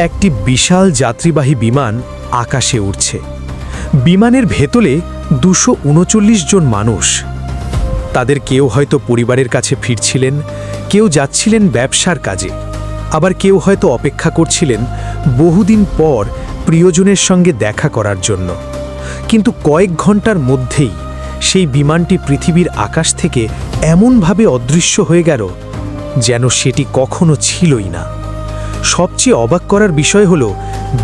একটি বিশাল যাত্রীবাহী বিমান আকাশে উড়ছে। বিমানের ভেতরে 239 জন মানুষ। তাদের কেউ হয়তো পরিবারের কাছে ফিরছিলেন, কেউ যাচ্ছিলেন ব্যবসার কাজে, আবার কেউ হয়তো অপেক্ষা করছিলেন বহুদিন পর প্রিয়জনের সঙ্গে দেখা করার জন্য। কিন্তু কয়েক ঘন্টার মধ্যেই সেই বিমানটি পৃথিবীর আকাশ থেকে এমনভাবে অদৃশ্য হয়ে গেল যেন সেটি কখনো ছিলই না। সবচেয়ে অবাক করার বিষয় হলো,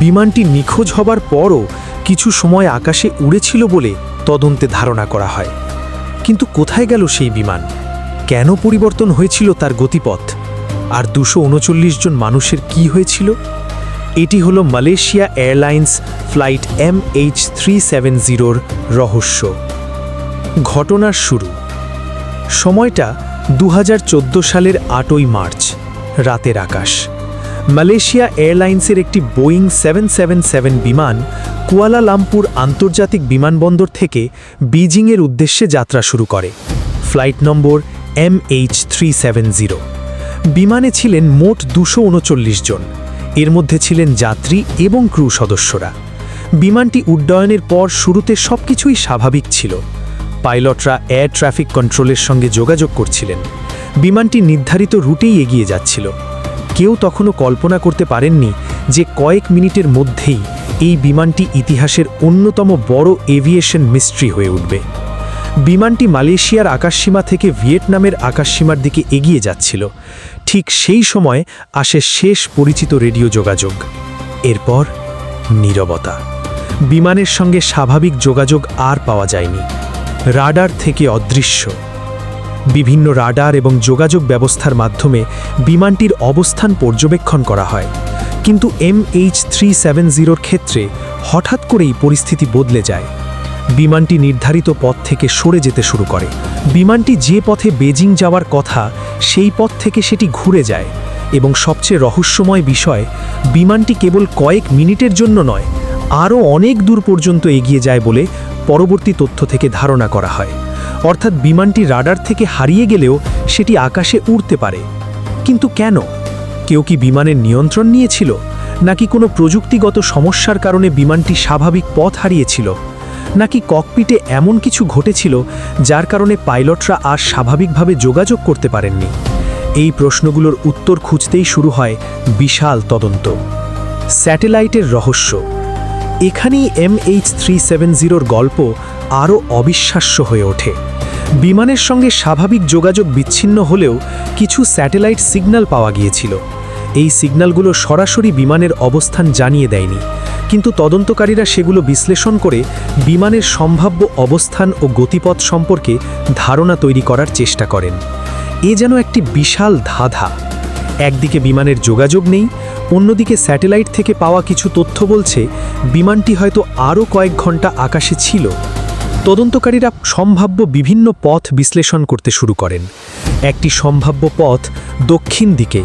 বিমানটি নিখোঁজ হবার পরও কিছু সময় আকাশে উড়েছিল বলে তদন্তে ধারণা করা হয়। কিন্তু কোথায় গেল সেই বিমান? কেন পরিবর্তন হয়েছিল তার গতিপথ? আর 239 জন মানুষের কি হয়েছিল? এটি হলো মালয়েশিয়া এয়ারলাইন্স ফ্লাইট MH370-র রহস্য। ঘটনার শুরু। সময়টা 2014 সালের 8ই মার্চ, রাতের আকাশ। মালয়েশিয়া এয়ারলাইন্সের একটি বোয়িং 777 বিমান কুয়ালালামপুর আন্তর্জাতিক বিমানবন্দর থেকে বেজিংয়ের উদ্দেশ্যে যাত্রা শুরু করে। ফ্লাইট নম্বর MH370। বিমানে ছিলেন মোট 239 জন। এর মধ্যে ছিলেন যাত্রী এবং ক্রু সদস্যরা। বিমানটি উড্ডয়নের পর শুরুতে সবকিছুই স্বাভাবিক ছিল। পাইলটরা এয়ার ট্রাফিক কন্ট্রোলের সঙ্গে যোগাযোগ করছিলেন। বিমানটি নির্ধারিত রুটেই এগিয়ে যাচ্ছিল। কেউ তখনও কল্পনা করতে পারেননি যে কয়েক মিনিটের মধ্যেই এই বিমানটি ইতিহাসের অন্যতম বড় এভিয়েশন মিস্ট্রি হয়ে উঠবে। বিমানটি মালয়েশিয়ার আকাশসীমা থেকে ভিয়েতনামের আকাশসীমার দিকে এগিয়ে যাচ্ছিল। ঠিক সেই সময় আসে শেষ পরিচিত রেডিও যোগাযোগ। এরপর নীরবতা। বিমানের সঙ্গে স্বাভাবিক যোগাযোগ আর পাওয়া যায়নি। রাডার থেকে অদৃশ্য। বিভিন্ন রাডার এবং যোগাযোগ ব্যবস্থার মাধ্যমে বিমানটির অবস্থান পর্যবেক্ষণ করা হয়। কিন্তু MH370-র ক্ষেত্রে হঠাৎ করেই পরিস্থিতি বদলে যায়। বিমানটি নির্ধারিত পথ থেকে সরে যেতে শুরু করে। বিমানটি যে পথে বেজিং যাওয়ার কথা, সেই পথ থেকে সেটি ঘুরে যায়। এবং সবচেয়ে রহস্যময় বিষয়, বিমানটি কেবল কয়েক মিনিটের জন্য নয়, আরও অনেক দূর পর্যন্ত এগিয়ে যায় বলে পরবর্তী তথ্য থেকে ধারণা করা হয়। অর্থাৎ বিমানটি রাডার থেকে হারিয়ে গেলেও সেটি আকাশে উড়তে পারে। কিন্তু কেন? কেউ কি বিমানের নিয়ন্ত্রণ নিয়েছিল, নাকি কোনো প্রযুক্তিগত সমস্যার কারণে বিমানটি স্বাভাবিক পথ হারিয়েছিল, নাকি ককপিটে এমন কিছু ঘটেছিল যার কারণে পাইলটরা আর স্বাভাবিকভাবে যোগাযোগ করতে পারেননি? এই প্রশ্নগুলোর উত্তর খুঁজতেই শুরু হয় বিশাল তদন্ত। স্যাটেলাইটের রহস্য। এখানেই MH370-র গল্প আরও অবিশ্বাস্য হয়ে ওঠে। বিমানের সঙ্গে স্বাভাবিক যোগাযোগ বিচ্ছিন্ন হলেও কিছু স্যাটেলাইট সিগন্যাল পাওয়া গিয়েছিল। এই সিগন্যালগুলো সরাসরি বিমানের অবস্থান জানিয়ে দেয়নি, কিন্তু তদন্তকারীরা সেগুলো বিশ্লেষণ করে বিমানের সম্ভাব্য অবস্থান ও গতিপথ সম্পর্কে ধারণা তৈরি করার চেষ্টা করেন। এ যেন একটি বিশাল ধাঁধা। একদিকে বিমানের যোগাযোগ নেই, অন্যদিকে স্যাটেলাইট থেকে পাওয়া কিছু তথ্য বলছে বিমানটি হয়তো আরও কয়েক ঘন্টা আকাশে ছিল। তদন্তকারীরা সম্ভাব্য বিভিন্ন পথ বিশ্লেষণ করতে শুরু করেন। একটি সম্ভাব্য পথ দক্ষিণ দিকে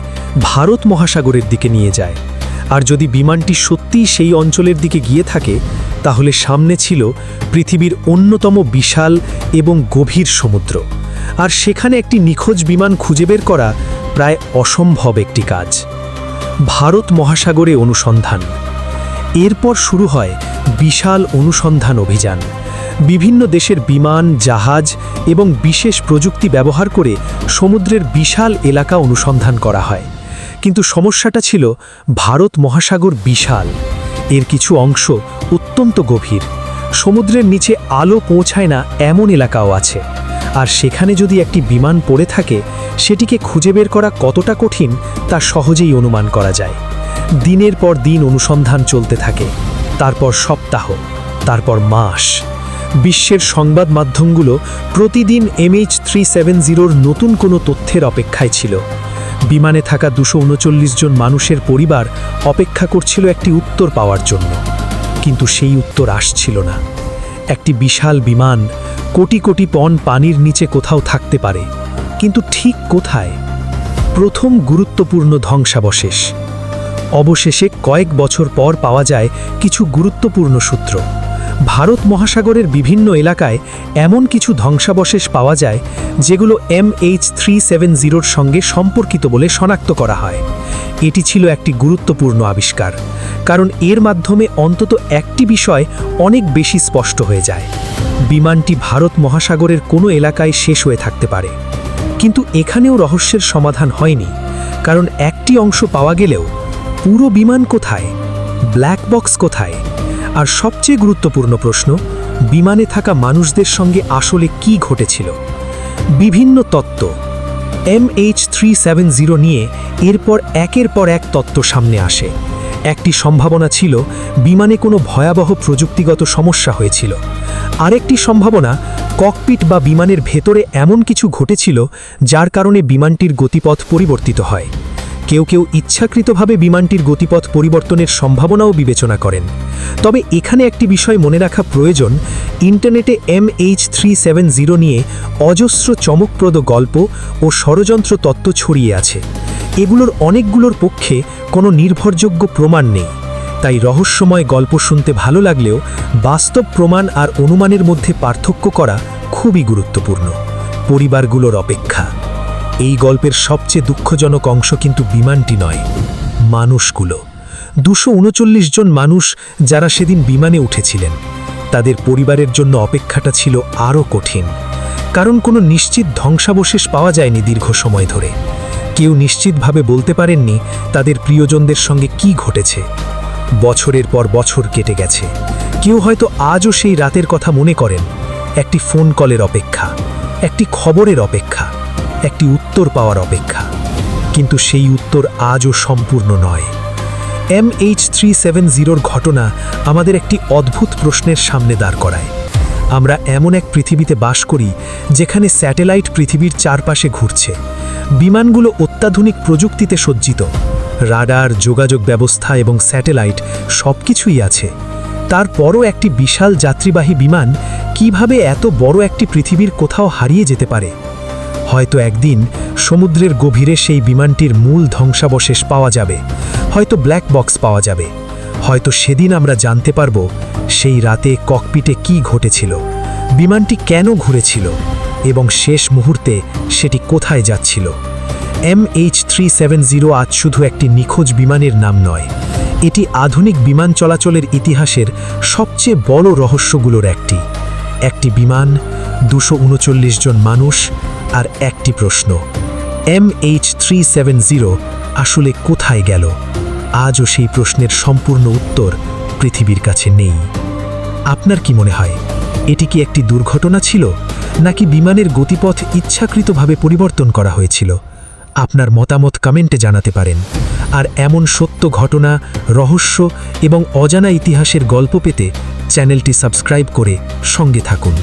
ভারত মহাসাগরের দিকে নিয়ে যায়। আর যদি বিমানটি সত্যিই সেই অঞ্চলের দিকে গিয়ে থাকে, তাহলে সামনে ছিল পৃথিবীর অন্যতম বিশাল এবং গভীর সমুদ্র। আর সেখানে একটি নিখোঁজ বিমান খুঁজে বের করা প্রায় অসম্ভব একটি কাজ। ভারত মহাসাগরে অনুসন্ধান। এরপর শুরু হয় বিশাল অনুসন্ধান অভিযান। বিভিন্ন দেশের বিমান, জাহাজ এবং বিশেষ প্রযুক্তি ব্যবহার করে সমুদ্রের বিশাল এলাকা অনুসন্ধান করা হয়। কিন্তু সমস্যাটা ছিল, ভারত মহাসাগর বিশাল, এর কিছু অংশ অত্যন্ত গভীর। সমুদ্রের নিচে আলো পৌঁছায় না এমন এলাকাও আছে। আর সেখানে যদি একটি বিমান পড়ে থাকে, সেটিকে খুঁজে বের করা কতটা কঠিন তা সহজেই অনুমান করা যায়। দিনের পর দিন অনুসন্ধান চলতে থাকে, তারপর সপ্তাহ, তারপর মাস। বিশ্বের সংবাদ মাধ্যমগুলো প্রতিদিন MH370-র নতুন কোনো তথ্যের অপেক্ষায় ছিল। বিমানে থাকা 239 জন মানুষের পরিবার অপেক্ষা করছিল একটি উত্তর পাওয়ার জন্য। কিন্তু সেই উত্তর আসছিল না। একটি বিশাল বিমান কোটি কোটি টন পানির নিচে কোথাও থাকতে পারে, কিন্তু ঠিক কোথায়? প্রথম গুরুত্বপূর্ণ ধ্বংসাবশেষ। অবশেষে কয়েক বছর পর পাওয়া যায় কিছু গুরুত্বপূর্ণ সূত্র। ভারত মহাসাগরের বিভিন্ন এলাকায় এমন কিছু ধ্বংসাবশেষ পাওয়া যায় যেগুলো MH370-র সঙ্গে সম্পর্কিত বলে শনাক্ত করা হয়। এটি ছিল একটি গুরুত্বপূর্ণ আবিষ্কার, কারণ এর মাধ্যমে অন্তত একটি বিষয় অনেক বেশি স্পষ্ট হয়ে যায়। বিমানটি ভারত মহাসাগরের কোনো এলাকায় শেষ হয়ে থাকতে পারে, কিন্তু এখানেও রহস্যের সমাধান হয়নি, কারণ একটি অংশ পাওয়া গেলেও পুরো বিমান কোথায়, ব্ল্যাক বক্স কোথায়, আর সবচেয়ে গুরুত্বপূর্ণ প্রশ্ন, বিমানে থাকা মানুষদের সঙ্গে আসলে কি ঘটেছিল। বিভিন্ন তত্ত্ব MH370 নিয়ে এরপর একের পর এক তত্ত্ব সামনে আসে। একটি সম্ভাবনা ছিল বিমানে কোনো ভয়াবহ প্রযুক্তিগত সমস্যা হয়েছিল। আরেকটি সম্ভাবনা, ককপিট বা বিমানের ভেতরে এমন কিছু ঘটেছিল যার কারণে বিমানটির গতিপথ পরিবর্তিত হয়। কেউ কেউ ইচ্ছাকৃতভাবে বিমানটির গতিপথ পরিবর্তনের সম্ভাবনাও বিবেচনা করেন। তবে এখানে একটি বিষয় মনে রাখা প্রয়োজন, ইন্টারনেটে MH370 নিয়ে অজস্র চমকপ্রদ গল্প ও ষড়যন্ত্র তত্ত্ব ছড়িয়ে আছে। এগুলোর অনেকগুলোর পক্ষে কোনো নির্ভরযোগ্য প্রমাণ নেই। তাই রহস্যময় গল্প শুনতে ভালো লাগলেও বাস্তব প্রমাণ আর অনুমানের মধ্যে পার্থক্য করা খুবই গুরুত্বপূর্ণ। পরিবারগুলোর অপেক্ষা। এই গল্পের সবচেয়ে দুঃখজনক অংশ কিন্তু বিমানটি নয়, মানুষগুলো। 239 জন মানুষ যারা সেদিন বিমানে উঠেছিলেন, তাদের পরিবারের জন্য অপেক্ষাটা ছিল আরও কঠিন। কারণ কোনো নিশ্চিত ধ্বংসাবশেষ পাওয়া যায়নি দীর্ঘ সময় ধরে। কেউ নিশ্চিতভাবে বলতে পারেননি তাদের প্রিয়জনদের সঙ্গে কি ঘটেছে। বছরের পর বছর কেটে গেছে। কেউ হয়তো আজও সেই রাতের কথা মনে করেন। একটি ফোন কলের অপেক্ষা, একটি খবরের অপেক্ষা, একটি উত্তর পাওয়ার অপেক্ষা। কিন্তু সেই উত্তর আজও সম্পূর্ণ নয়। MH370-র ঘটনা আমাদের একটি অদ্ভুত প্রশ্নের সামনে দাঁড় করায়। আমরা এমন এক পৃথিবীতে বাস করি যেখানে স্যাটেলাইট পৃথিবীর চারপাশে ঘুরছে। বিমানগুলো অত্যাধুনিক প্রযুক্তিতে সজ্জিত। রাডার, যোগাযোগ ব্যবস্থা এবং স্যাটেলাইট সবকিছুই আছে। তারপরও একটি বিশাল যাত্রীবাহী বিমান কিভাবে এত বড় একটি পৃথিবীর কোথাও হারিয়ে যেতে পারে? হয়তো একদিন সমুদ্রের গভীরে সেই বিমানটির মূল ধ্বংসাবশেষ পাওয়া যাবে, হয়তো ব্ল্যাক বক্স পাওয়া যাবে, হয়তো সেদিন আমরা জানতে পারব সেই রাতে ককপিটে কি ঘটেছিল, বিমানটি কেন ঘুরেছিল এবং শেষ মুহূর্তে সেটি কোথায় যাচ্ছিল। MH370 আজ শুধু একটি নিখোঁজ বিমানের নাম নয়, এটি আধুনিক বিমান চলাচলের ইতিহাসের সবচেয়ে বড় রহস্যগুলোর একটি। একটি বিমান, 239 জন মানুষ, আর একটি প্রশ্ন, MH370 আসলে কোথায় গেল? আজও সেই প্রশ্নের সম্পূর্ণ উত্তর পৃথিবীর কাছে নেই। আপনার কি মনে হয়, এটি কি একটি দুর্ঘটনা ছিল, নাকি বিমানের গতিপথ ইচ্ছাকৃতভাবে পরিবর্তন করা হয়েছিল? আপনার মতামত কমেন্টে জানাতে পারেন। আর এমন সত্য ঘটনা, রহস্য এবং অজানা ইতিহাসের গল্প পেতে চ্যানেলটি সাবস্ক্রাইব করে সঙ্গে থাকুন।